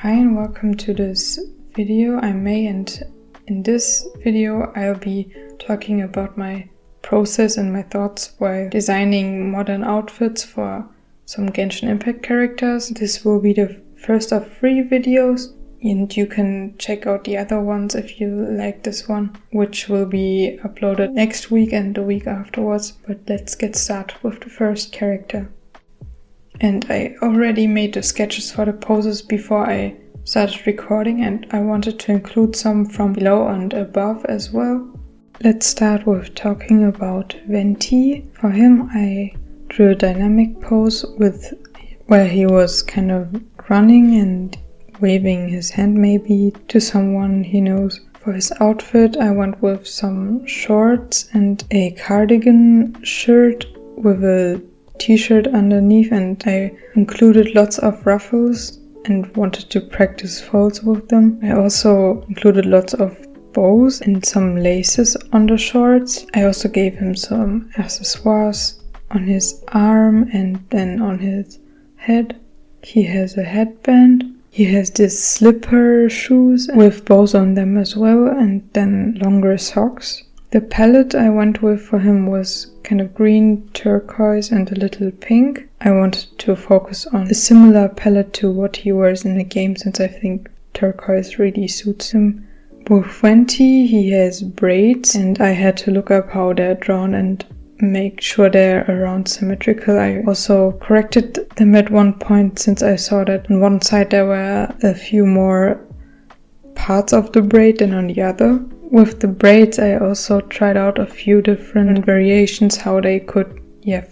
Hi and welcome to this video. I'm May, and in this video I'll be talking about my process and my thoughts while designing modern outfits for some Genshin Impact characters. This will be the first of 3 videos, and you can check out the other ones if you like this one, which will be uploaded next week and the week afterwards. But let's get started with the first character. And I already made the sketches for the poses before I started recording, and I wanted to include some from below and above as well. Let's start with talking about Venti. For him I drew a dynamic pose where he was kind of running and waving his hand maybe to someone he knows. For his outfit I went with some shorts and a cardigan shirt with a t-shirt underneath, and I included lots of ruffles and wanted to practice folds with them. I also included lots of bows and some laces on the shorts. I also gave him some accessoires on his arm and then on his head. He has a headband. He has these slipper shoes with bows on them as well, and then longer socks. The palette I went with for him was kind of green, turquoise and a little pink. I wanted to focus on a similar palette to what he wears in the game, since I think turquoise really suits him. With Venti he has braids, and I had to look up how they're drawn and make sure they're around symmetrical. I also corrected them at one point, since I saw that on one side there were a few more parts of the braid than on the other. With the braids I also tried out a few different variations how they could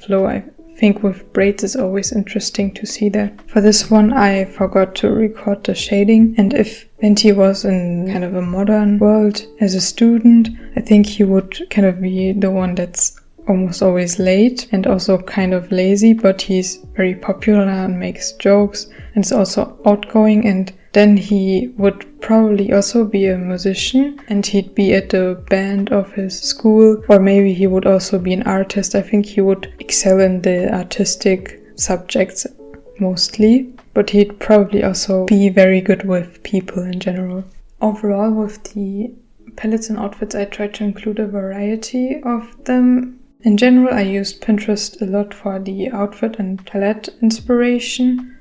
flow. I think with braids it's always interesting to see that. For this one I forgot to record the shading, and if Venti was in kind of a modern world as a student, I think he would kind of be the one that's almost always late and also kind of lazy, but he's very popular and makes jokes and is also outgoing, and then he would probably also be a musician and he'd be at the band of his school, or maybe he would also be an artist. I think he would excel in the artistic subjects mostly, but he'd probably also be very good with people in general. Overall, with the palettes and outfits I tried to include a variety of them. In general I used Pinterest a lot for the outfit and palette inspiration.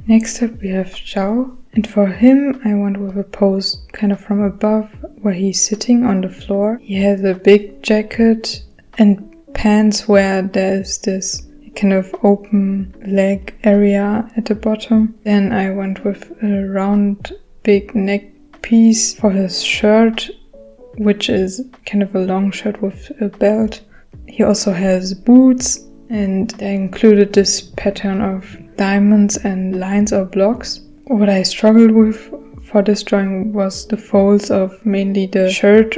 Next up we have Zhao, and for him I went with a pose kind of from above where he's sitting on the floor. He has a big jacket and pants where there's this kind of open leg area at the bottom. Then I went with a round big neck piece for his shirt, which is kind of a long shirt with a belt. He also has boots, and I included this pattern of diamonds and lines or blocks. What I struggled with for this drawing was the folds of mainly the shirt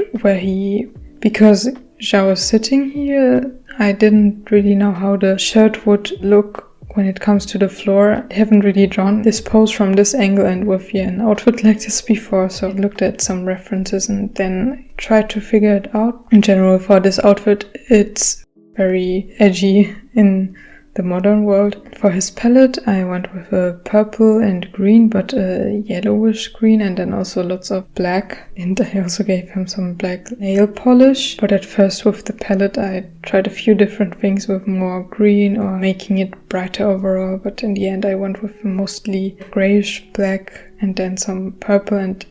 because Zhao was sitting here, I didn't really know how the shirt would look when it comes to the floor. I haven't really drawn this pose from this angle and with an outfit like this before, so I looked at some references and then tried to figure it out. In general, for this outfit it's very edgy in the modern world. For his palette I went with a purple and green, but a yellowish green, and then also lots of black, and I also gave him some black nail polish. But at first with the palette I tried a few different things with more green or making it brighter overall, but in the end I went with mostly grayish black and then some purple and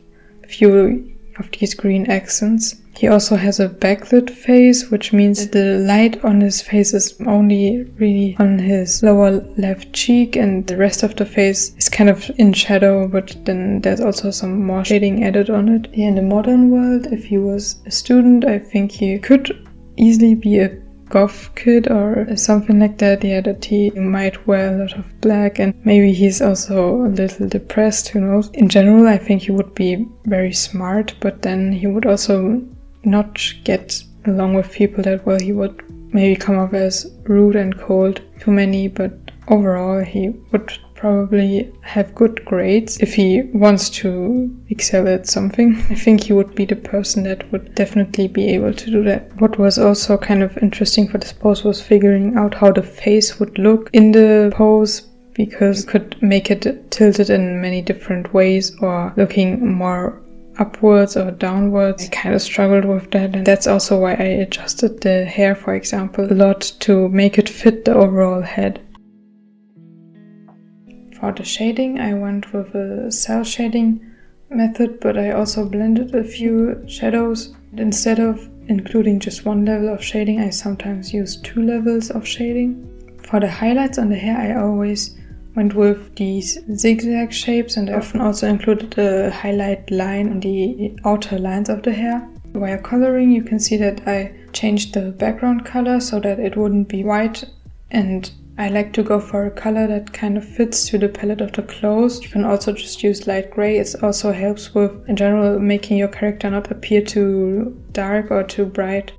a few of these green accents. He also has a backlit face, which means the light on his face is only really on his lower left cheek, and the rest of the face is kind of in shadow, but then there's also some more shading added on it. In the modern world, if he was a student, I think he could easily be a goth kid or something like that. That he might wear a lot of black, and maybe he's also a little depressed, who knows. In general I think he would be very smart, but then he would also not get along with people that well. He would maybe come off as rude and cold to many, but overall he would probably have good grades if he wants to excel at something. I think he would be the person that would definitely be able to do that. What was also kind of interesting for this pose was figuring out how the face would look in the pose, because you could make it tilted in many different ways or looking more upwards or downwards. I kind of struggled with that, and that's also why I adjusted the hair, for example, a lot to make it fit the overall head. For the shading, I went with a cell shading method, but I also blended a few shadows. Instead of including just one level of shading, I sometimes use 2 levels of shading. For the highlights on the hair, I always went with these zigzag shapes, and I often also included a highlight line on the outer lines of the hair. While coloring, you can see that I changed the background color so that it wouldn't be white, and I like to go for a color that kind of fits to the palette of the clothes. You can also just use light gray. It also helps with, in general, making your character not appear too dark or too bright.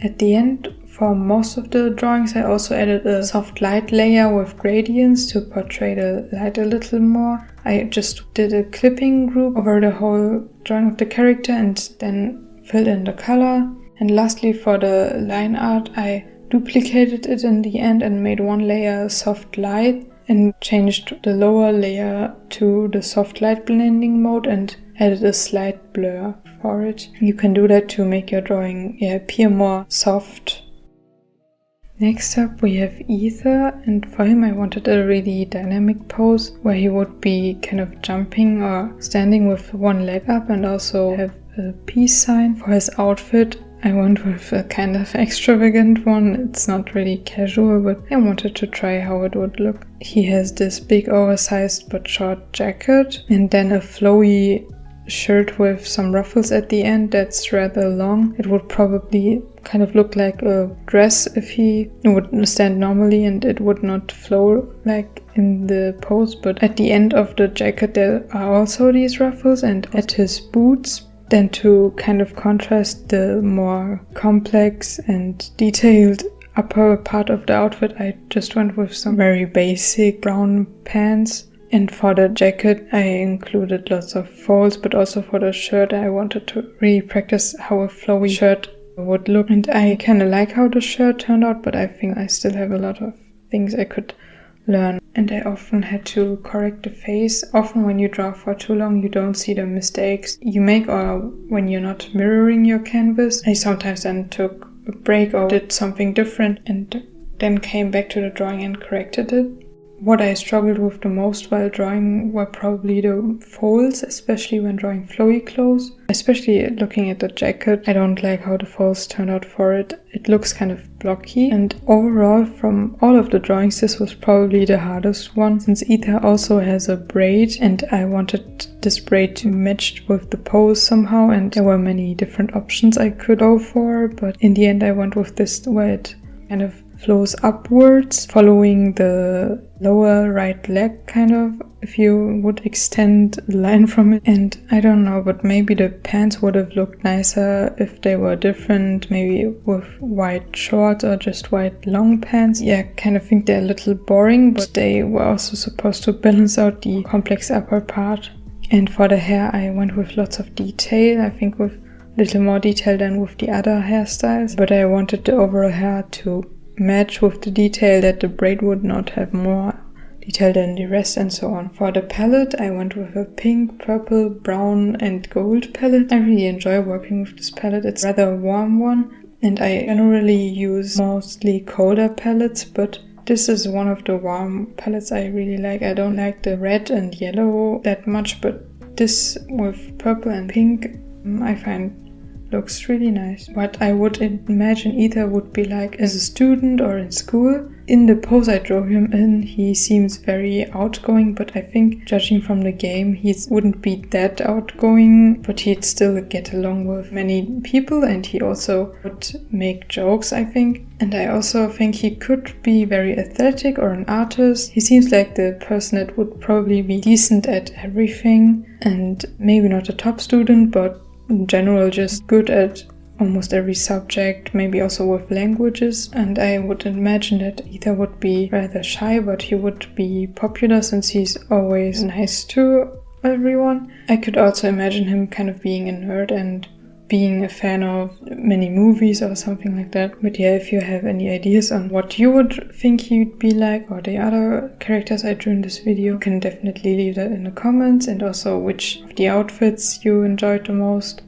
At the end, for most of the drawings, I also added a soft light layer with gradients to portray the light a little more. I just did a clipping group over the whole drawing of the character and then filled in the color. And lastly, for the line art, I duplicated it in the end and made one layer soft light and changed the lower layer to the soft light blending mode and added a slight blur for it. You can do that to make your drawing appear more soft. Next up we have Ether, and for him I wanted a really dynamic pose where he would be kind of jumping or standing with one leg up and also have a peace sign. For his outfit I went with a kind of extravagant one. It's not really casual, but I wanted to try how it would look. He has this big oversized but short jacket and then a flowy shirt with some ruffles at the end that's rather long. It would probably kind of look like a dress if he would stand normally, and it would not flow like in the pose. But at the end of the jacket there are also these ruffles, and at his boots, then to kind of contrast the more complex and detailed upper part of the outfit, I just went with some very basic brown pants. And for the jacket I included lots of folds, but also for the shirt I wanted to really practice how a flowy shirt would look. And I kind of like how the shirt turned out, but I think I still have a lot of things I could learn. And I often had to correct the face. Often when you draw for too long you don't see the mistakes you make, or when you're not mirroring your canvas. I sometimes then took a break or did something different and then came back to the drawing and corrected it. What I struggled with the most while drawing were probably the folds, especially when drawing flowy clothes. Especially looking at the jacket, I don't like how the folds turned out for it. It looks kind of blocky, and overall from all of the drawings this was probably the hardest one, since Ether also has a braid and I wanted this braid to match with the pose somehow, and there were many different options I could go for, but in the end I went with this where it kind of flows upwards, following the lower right leg kind of, if you would extend the line from it. And I don't know, but maybe the pants would have looked nicer if they were different, maybe with white shorts or just white long pants. Yeah, I kind of think they're a little boring, but they were also supposed to balance out the complex upper part. And for the hair I went with lots of detail, I think with a little more detail than with the other hairstyles, but I wanted the overall hair to match with the detail, that the braid would not have more detail than the rest, and so on. For the palette I went with a pink, purple, brown and gold palette. I really enjoy working with this palette. It's rather a warm one, and I generally use mostly colder palettes, but this is one of the warm palettes I really like. I don't like the red and yellow that much, but this with purple and pink I find looks really nice. What I would imagine Ether would be like as a student or in school. In the pose I drew him in, he seems very outgoing, but I think judging from the game he wouldn't be that outgoing, but he'd still get along with many people, and he also would make jokes, I think. And I also think he could be very athletic or an artist. He seems like the person that would probably be decent at everything, and maybe not a top student, but in general just good at almost every subject, maybe also with languages. And I would imagine that Ether would be rather shy, but he would be popular since he's always nice to everyone. I could also imagine him kind of being a nerd and being a fan of many movies or something like that. But yeah, if you have any ideas on what you would think you'd be like, or the other characters I drew in this video, you can definitely leave that in the comments, and also which of the outfits you enjoyed the most.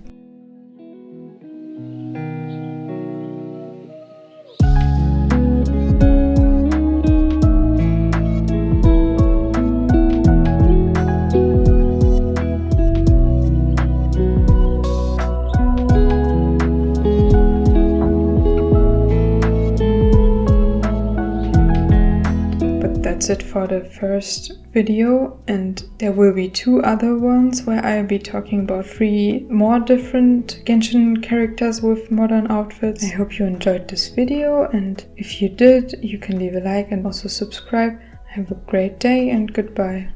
That's it for the first video, and there will be 2 other ones where I'll be talking about 3 more different Genshin characters with modern outfits. I hope you enjoyed this video, and if you did, you can leave a like and also subscribe. Have a great day and goodbye.